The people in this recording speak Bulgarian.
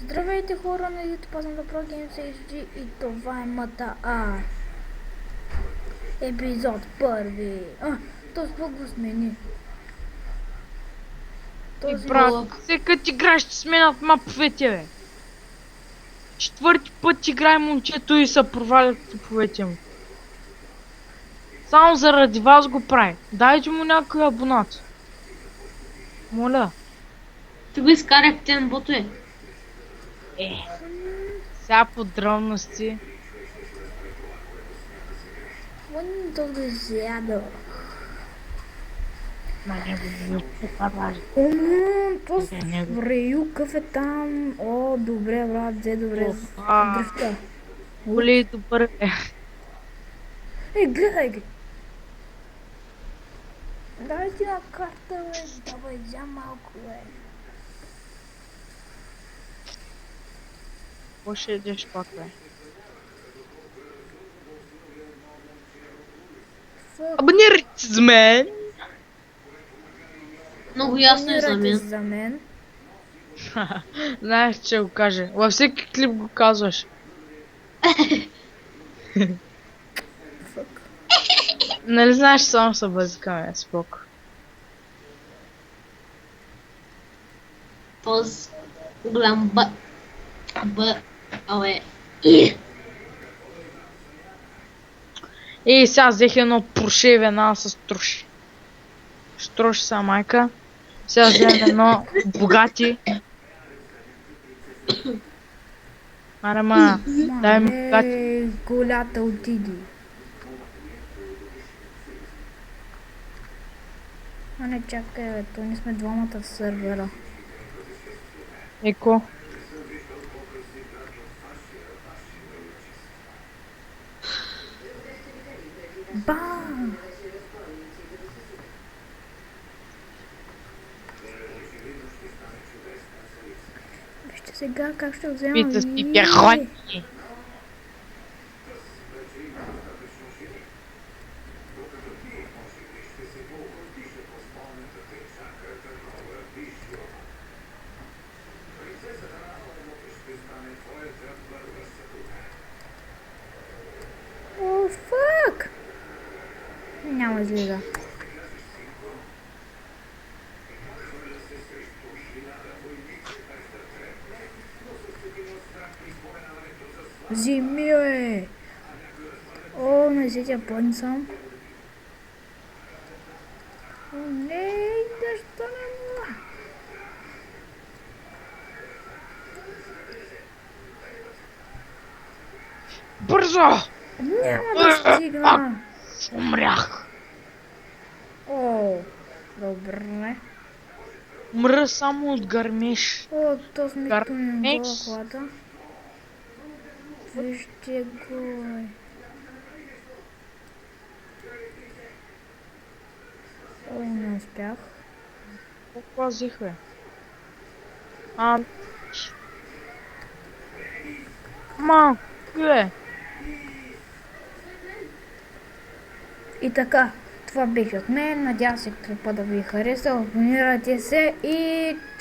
Здравейте хора на YouTube, аз съм The Pro Games HD и това е МТА. Епизод първи. Този път го смени. И брат, всека ти играеш, ще сменят маповете, бе. Четвърти път играе момчето и се провалят топовете му. Само заради вас го прави. Дайте му някой абонат. Моля. Ти го изкарай в тембото е. Сега подробности. Вон го изяда. На него не ми покарали. Този Рею къв е там. О, добре брат, взе добре. Дрифта. Боли добър е. Ей, гледай ги. Дай ти на карта, бе. Давай, взя малко, бе. Какво ще едеш пак, бе? Абонирайте се за мен! Много ясно е за Абонирайте мен. се за мен. Знаеш, че го каже. Във всеки клип го казваш. Фък. Нали знаеш, само се бъзикаме, спок. Този голям абе. И сега взех едно Порше веднага с троши. Штроши са майка. Сега вземем едно Богати. Арама, дай ми Богати. Колята отиди. А не чакай, бе, то ние сме двамата в сървъра. Еко. Бам! Вижте сега как ще взема. Пита с пиперони. О, фак! Няма излиза. Зими, бе! О, не си тя пълни съм. О, не, защо не мога? Бързо! Няма да стигна. Умрях. О, добре. Умра само от гърмеж. О, то с митко ми Гармекс. гола колата. Вижте го, бе. О, не успях. Какво взех, бе? Бе. И така, това беше от мен. Надявам се клипа да ви хареса. Абонирайте се и